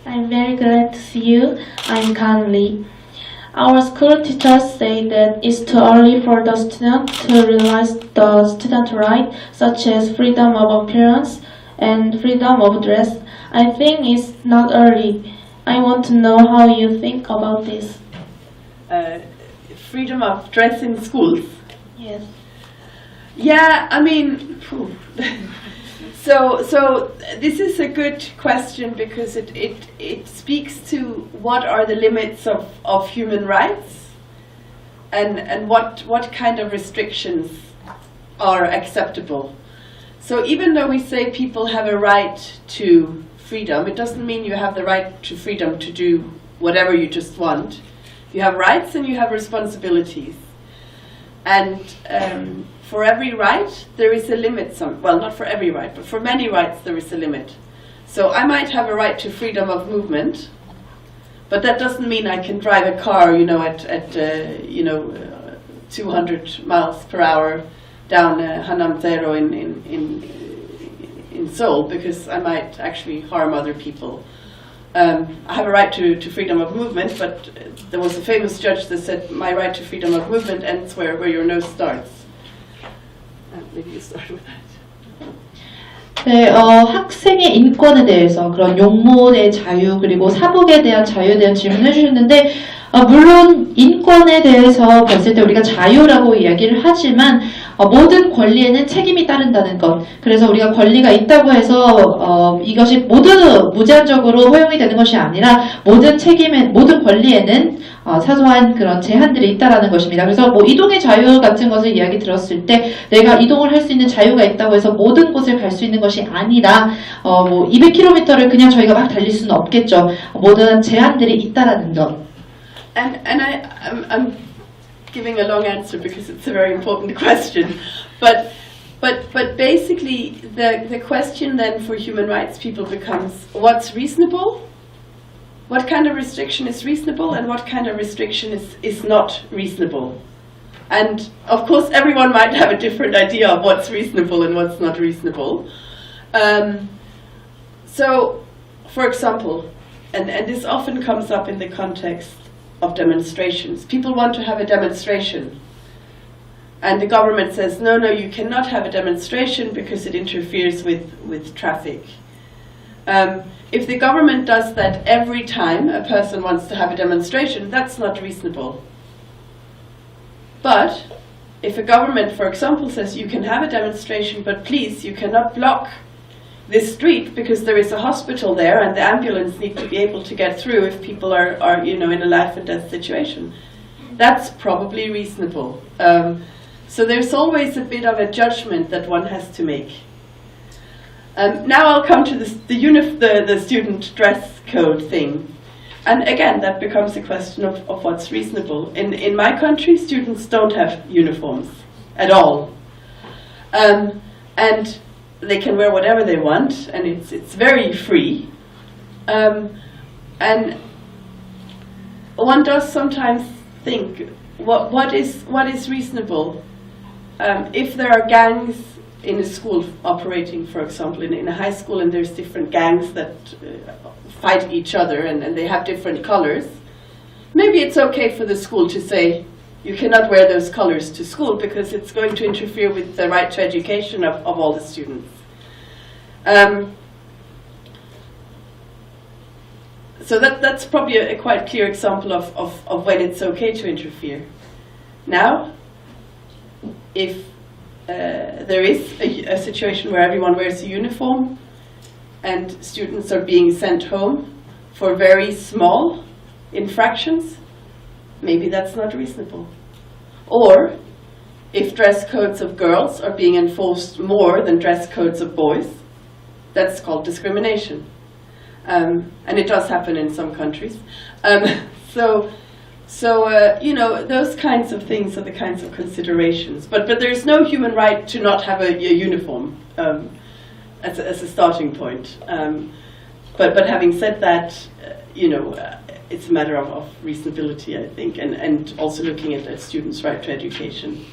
I'm very glad to see you. I'm Kanli. Our school teachers say that it's too early for the student to realize the student right, such as freedom of appearance and freedom of dress. I think it's not early. I want to know how you think about this. Freedom of dress in schools? Yes. Yeah, I mean, so this is a good question because it speaks to what are the limits of human rights and what kind of restrictions are acceptable. So even though we say people have a right to freedom, it doesn't mean you have the right to freedom to do whatever you just want. You have rights and you have responsibilities. And for every right, there is a limit. Well, not for every right, but for many rights, there is a limit. So I might have a right to freedom of movement, but that doesn't mean I can drive a car, at 200 miles per hour down Hanam Zero in Seoul, because I might actually harm other people. I have a right to freedom of movement, but there was a famous judge that said my right to freedom of movement ends where your nose starts. Maybe you start with that. 네, 학생의 인권에 대해서 그런 용모의 자유 그리고 사복에 대한 자유에 대한 질문을 해주셨는데 물론 인권에 대해서 봤을 때 우리가 자유라고 이야기를 하지만 모든 권리에는 책임이 따른다는 것. 그래서 우리가 권리가 있다고 해서 이것이 모두 무제한적으로 허용이 되는 것이 아니라 모든 권리에는 사소한 그런 제한들이 있다라는 것입니다. 그래서 뭐 이동의 자유 같은 것을 이야기 들었을 때 내가 이동을 할 수 있는 자유가 있다고 해서 모든 곳을 갈 수 있는 것이 아니라 뭐 200km를 그냥 저희가 막 달릴 수는 없겠죠. 모든 제한들이 있다라는 것. And I'm giving a long answer because it's a very important question, but basically the question then for human rights people becomes what's reasonable, what kind of restriction is reasonable, and what kind of restriction is not reasonable. And of course everyone might have a different idea of what's reasonable and what's not reasonable. So, for example, and this often comes up in the context of demonstrations. People want to have a demonstration and the government says, no, you cannot have a demonstration because it interferes with traffic. If the government does that every time a person wants to have a demonstration, that's not reasonable. But if a government, for example, says you can have a demonstration, but please, you cannot block this street because there is a hospital there and the ambulance needs to be able to get through if people are in a life and death situation. That's probably reasonable. So there's always a bit of a judgment that one has to make. Now I'll come to the student dress code thing. And again, that becomes a question of what's reasonable. In my country, students don't have uniforms at all. And they can wear whatever they want, and it's very free. And one does sometimes think, what is reasonable? If there are gangs in a school operating, for example, in a high school, and there's different gangs that fight each other, and they have different colors, maybe it's okay for the school to say, you cannot wear those colors to school because it's going to interfere with the right to education of all the students. So that's probably a quite clear example of when it's okay to interfere. Now, if there is a situation where everyone wears a uniform and students are being sent home for very small infractions, maybe that's not reasonable. Or if dress codes of girls are being enforced more than dress codes of boys, that's called discrimination. And it does happen in some countries. So those kinds of things are the kinds of considerations. But there's no human right to not have a uniform as a starting point. But having said that, it's a matter of reasonability, I think, and also looking at students' right to education.